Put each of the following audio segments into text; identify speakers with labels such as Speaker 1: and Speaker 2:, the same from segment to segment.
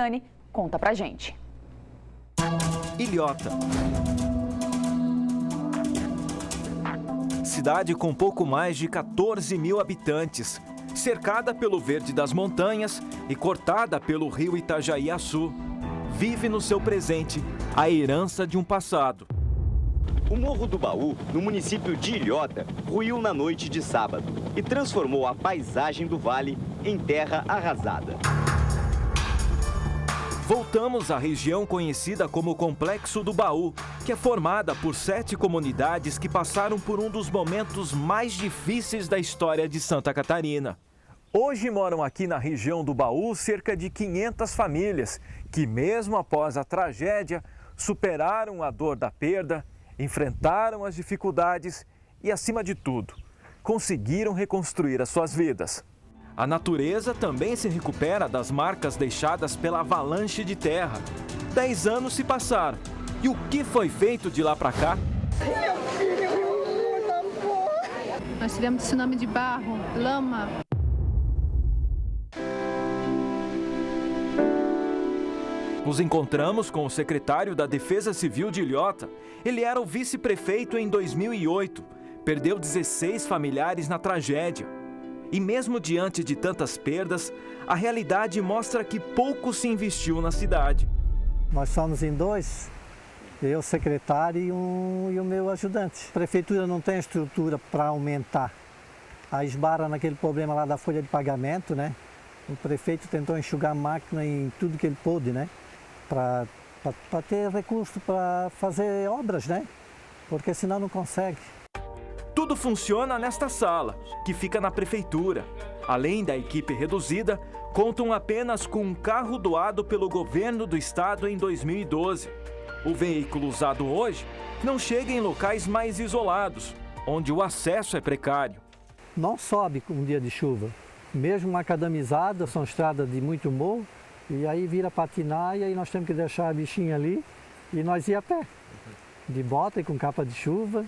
Speaker 1: Bertani conta pra gente.
Speaker 2: Ilhota. Cidade com pouco mais de 14 mil habitantes, cercada pelo verde das montanhas e cortada pelo rio Itajaí-Açu. Vive no seu presente a herança de um passado.
Speaker 3: O Morro do Baú, no município de Ilhota, ruiu na noite de sábado e transformou a paisagem do vale em terra arrasada.
Speaker 2: Voltamos à região conhecida como Complexo do Baú, que é formada por 7 comunidades que passaram por um dos momentos mais difíceis da história de Santa Catarina. Hoje moram aqui na região do Baú cerca de 500 famílias que, mesmo após a tragédia, superaram a dor da perda, enfrentaram as dificuldades e, acima de tudo, conseguiram reconstruir as suas vidas. A natureza também se recupera das marcas deixadas pela avalanche de terra. 10 anos se passaram. E o que foi feito de lá para cá?
Speaker 4: Nós tivemos tsunami de barro, lama.
Speaker 2: Nos encontramos com o secretário da Defesa Civil de Ilhota. Ele era o vice-prefeito em 2008. Perdeu 16 familiares na tragédia. E mesmo diante de tantas perdas, a realidade mostra que pouco se investiu na cidade.
Speaker 5: Nós somos em 2, eu, secretário e o meu ajudante. A prefeitura não tem estrutura para aumentar. A esbarra naquele problema lá da folha de pagamento, né? O prefeito tentou enxugar a máquina em tudo que ele pôde, né? Para ter recurso para fazer obras, né? Porque senão não consegue.
Speaker 2: Tudo funciona nesta sala, que fica na prefeitura. Além da equipe reduzida, contam apenas com um carro doado pelo governo do estado em 2012. O veículo usado hoje não chega em locais mais isolados, onde o acesso é precário.
Speaker 5: Não sobe com um dia de chuva. Mesmo macadamizada, são estradas de muito morro, e aí vira patinar e aí nós temos que deixar a bichinha ali e nós ir a pé. De bota e com capa de chuva.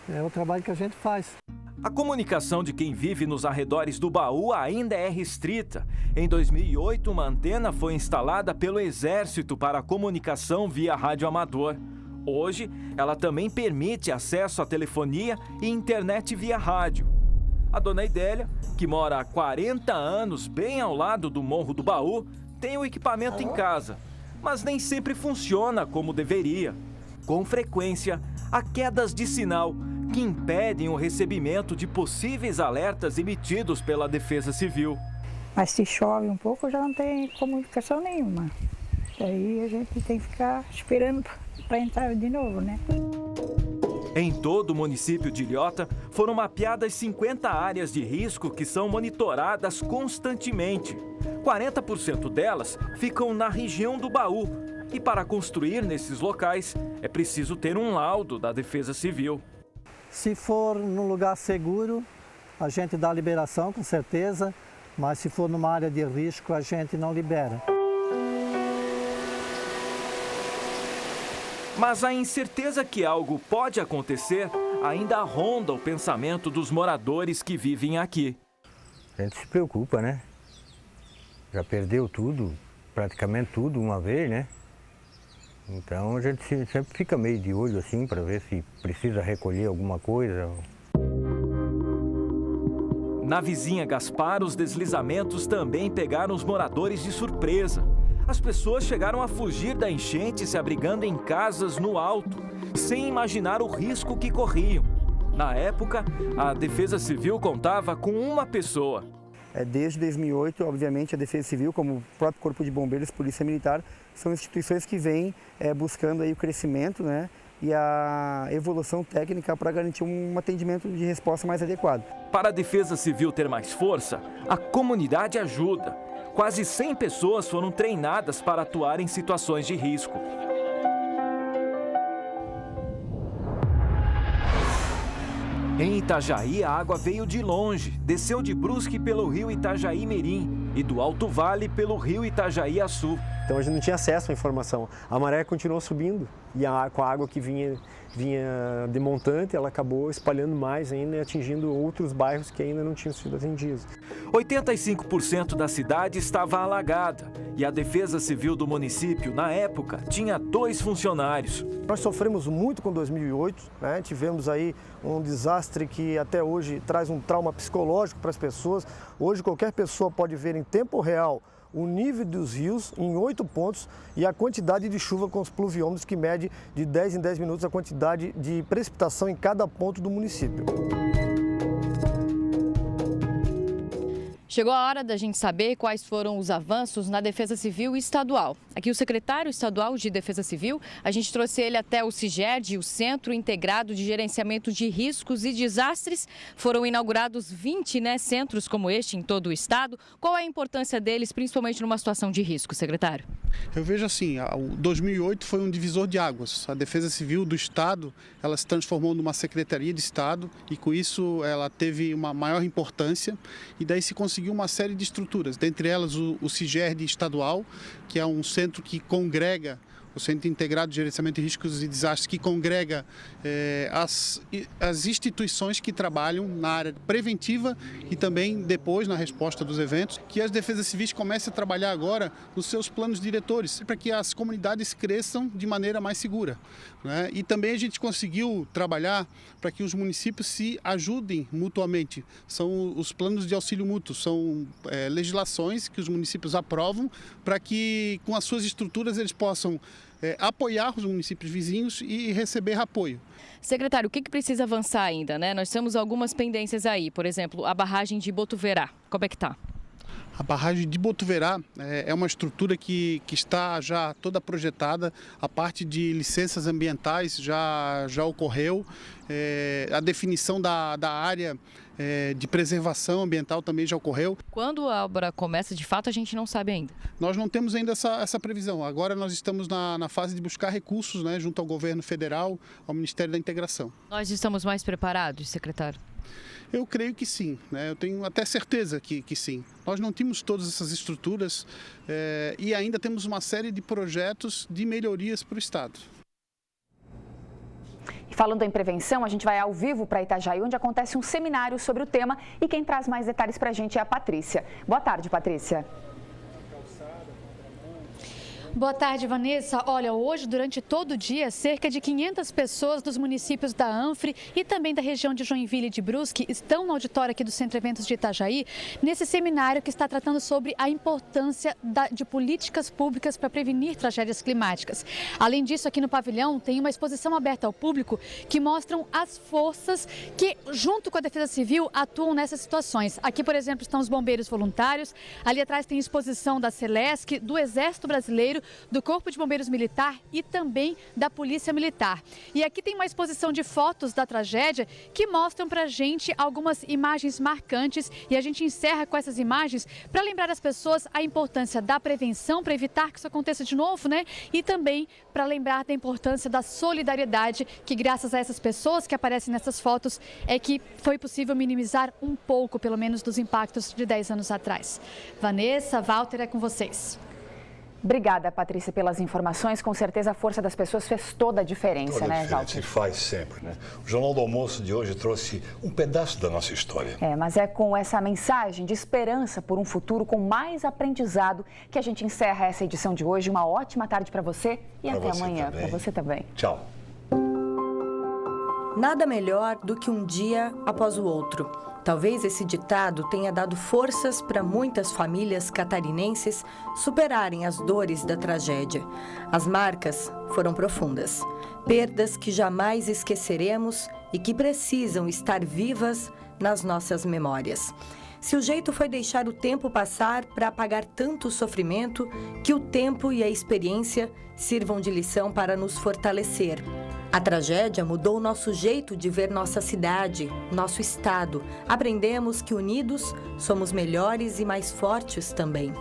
Speaker 5: É o trabalho que a gente faz.
Speaker 2: A comunicação de quem vive nos arredores do Baú ainda é restrita. Em 2008, uma antena foi instalada pelo Exército para a comunicação via rádio amador. Hoje, ela também permite acesso à telefonia e internet via rádio. A dona Idélia, que mora há 40 anos bem ao lado do Morro do Baú, tem o equipamento em casa, mas nem sempre funciona como deveria. Com frequência, há quedas de sinal que impedem o recebimento de possíveis alertas emitidos pela Defesa Civil.
Speaker 6: Mas se chove um pouco, já não tem comunicação nenhuma. Daí a gente tem que ficar esperando para entrar de novo, né?
Speaker 2: Em todo o município de Ilhota, foram mapeadas 50 áreas de risco que são monitoradas constantemente. 40% delas ficam na região do Baú. E para construir nesses locais, é preciso ter um laudo da Defesa Civil.
Speaker 5: Se for num lugar seguro, a gente dá liberação, com certeza, mas se for numa área de risco, a gente não libera.
Speaker 2: Mas a incerteza que algo pode acontecer ainda ronda o pensamento dos moradores que vivem aqui.
Speaker 7: A gente se preocupa, né? Já perdeu tudo, praticamente tudo uma vez, né? Então a gente sempre fica meio de olho assim para ver se precisa recolher alguma coisa.
Speaker 2: Na vizinha Gaspar, os deslizamentos também pegaram os moradores de surpresa. As pessoas chegaram a fugir da enchente se abrigando em casas no alto, sem imaginar o risco que corriam. Na época, a Defesa Civil contava com uma pessoa.
Speaker 8: Desde 2008, obviamente, a Defesa Civil, como o próprio Corpo de Bombeiros, Polícia Militar, são instituições que vêm buscando aí o crescimento, né, e a evolução técnica para garantir um atendimento de resposta mais adequado.
Speaker 2: Para a Defesa Civil ter mais força, a comunidade ajuda. Quase 100 pessoas foram treinadas para atuar em situações de risco. Em Itajaí, a água veio de longe, desceu de Brusque pelo rio Itajaí-Mirim e do Alto Vale pelo rio Itajaí-Açu.
Speaker 1: Então a gente não tinha acesso à informação. A maré continuou subindo e com a água que vinha de montante, ela acabou espalhando mais ainda e atingindo outros bairros que ainda não tinham sido atendidos.
Speaker 2: 85% da cidade estava alagada e a Defesa Civil do município, na época, tinha 2 funcionários.
Speaker 9: Nós sofremos muito com 2008, né? Tivemos aí um desastre que até hoje traz um trauma psicológico para as pessoas. Hoje qualquer pessoa pode ver em tempo real o nível dos rios em 8 pontos e a quantidade de chuva com os pluviômetros que mede de 10 em 10 minutos a quantidade de precipitação em cada ponto do município.
Speaker 10: Chegou a hora da gente saber quais foram os avanços na Defesa Civil Estadual. Aqui o secretário estadual de Defesa Civil, a gente trouxe ele até o CIGERD, o Centro Integrado de Gerenciamento de Riscos e Desastres. Foram inaugurados 20 centros como este em todo o estado. Qual é a importância deles, principalmente numa situação de risco, secretário?
Speaker 11: Eu vejo assim, o 2008 foi um divisor de águas. A Defesa Civil do Estado, ela se transformou numa Secretaria de Estado e com isso ela teve uma maior importância e daí se conseguiu uma série de estruturas, dentre elas o CIGERD estadual, que é um centro que congrega, o Centro Integrado de Gerenciamento de Riscos e Desastres, que congrega as instituições que trabalham na área preventiva e também depois na resposta dos eventos, que as defesas civis comecem a trabalhar agora nos seus planos diretores, para que as comunidades cresçam de maneira mais segura, né? E também a gente conseguiu trabalhar para que os municípios se ajudem mutuamente. São os planos de auxílio mútuo, são legislações que os municípios aprovam para que com as suas estruturas eles possam apoiar os municípios vizinhos e receber apoio.
Speaker 10: Secretário, o que precisa avançar ainda, né? Nós temos algumas pendências aí, por exemplo, a barragem de Botuverá. Como é que está?
Speaker 11: A barragem de Botuverá é uma estrutura que está já toda projetada, a parte de licenças ambientais já ocorreu, a definição da área de preservação ambiental também já ocorreu.
Speaker 10: Quando a obra começa, de fato, a gente não sabe ainda.
Speaker 11: Nós não temos ainda essa previsão. Agora nós estamos na fase de buscar recursos, né, junto ao governo federal, ao Ministério da Integração.
Speaker 10: Nós estamos mais preparados, secretário?
Speaker 11: Eu creio que sim, né? Eu tenho até certeza que sim. Nós não tínhamos todas essas estruturas e ainda temos uma série de projetos de melhorias para o Estado.
Speaker 12: E falando em prevenção, a gente vai ao vivo para Itajaí, onde acontece um seminário sobre o tema e quem traz mais detalhes para a gente é a Patrícia. Boa tarde, Patrícia.
Speaker 13: Boa tarde, Vanessa. Olha, hoje, durante todo o dia, cerca de 500 pessoas dos municípios da Anfre e também da região de Joinville e de Brusque estão no auditório aqui do Centro Eventos de Itajaí, nesse seminário que está tratando sobre a importância de políticas públicas para prevenir tragédias climáticas. Além disso, aqui no pavilhão tem uma exposição aberta ao público que mostram as forças que, junto com a Defesa Civil, atuam nessas situações. Aqui, por exemplo, estão os bombeiros voluntários, ali atrás tem exposição da Celesc, do Exército Brasileiro, do Corpo de Bombeiros Militar e também da Polícia Militar. E aqui tem uma exposição de fotos da tragédia que mostram pra gente algumas imagens marcantes e a gente encerra com essas imagens para lembrar as pessoas a importância da prevenção para evitar que isso aconteça de novo, né? E também para lembrar da importância da solidariedade que graças a essas pessoas que aparecem nessas fotos é que foi possível minimizar um pouco, pelo menos, dos impactos de 10 anos atrás. Vanessa, Walter, é com vocês.
Speaker 12: Obrigada, Patrícia, pelas informações. Com certeza a força das pessoas fez toda a diferença,
Speaker 14: toda
Speaker 12: né,
Speaker 14: Walter? Faz sempre, né? O Jornal do Almoço de hoje trouxe um pedaço da nossa história.
Speaker 12: Mas é com essa mensagem de esperança por um futuro com mais aprendizado que a gente encerra essa edição de hoje. Uma ótima tarde para você e até amanhã. Para você também.
Speaker 14: Tchau.
Speaker 15: Nada melhor do que um dia após o outro. Talvez esse ditado tenha dado forças para muitas famílias catarinenses superarem as dores da tragédia. As marcas foram profundas. Perdas que jamais esqueceremos e que precisam estar vivas nas nossas memórias. Se o jeito foi deixar o tempo passar para apagar tanto sofrimento, que o tempo e a experiência sirvam de lição para nos fortalecer. A tragédia mudou o nosso jeito de ver nossa cidade, nosso estado. Aprendemos que unidos somos melhores e mais fortes também.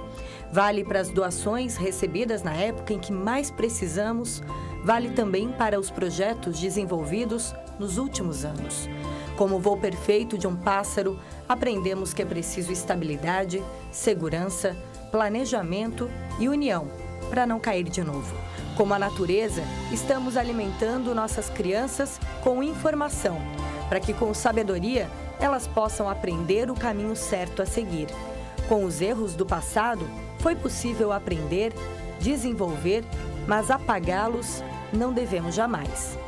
Speaker 15: Vale para as doações recebidas na época em que mais precisamos, vale também para os projetos desenvolvidos nos últimos anos. Como o voo perfeito de um pássaro, aprendemos que é preciso estabilidade, segurança, planejamento e união para não cair de novo. Como a natureza, estamos alimentando nossas crianças com informação, para que com sabedoria elas possam aprender o caminho certo a seguir. Com os erros do passado, foi possível aprender, desenvolver, mas apagá-los não devemos jamais.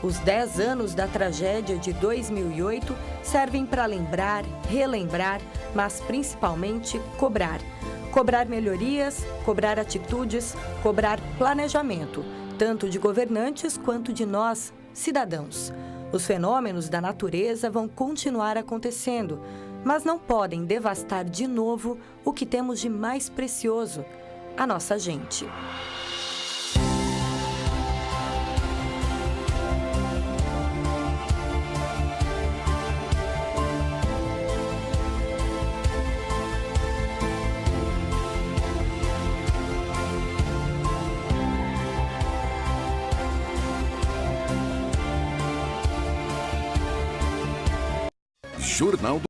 Speaker 15: Os 10 anos da tragédia de 2008 servem para lembrar, relembrar, mas principalmente cobrar. Cobrar melhorias, cobrar atitudes, cobrar planejamento, tanto de governantes quanto de nós, cidadãos. Os fenômenos da natureza vão continuar acontecendo, mas não podem devastar de novo o que temos de mais precioso, a nossa gente.
Speaker 16: Jornal do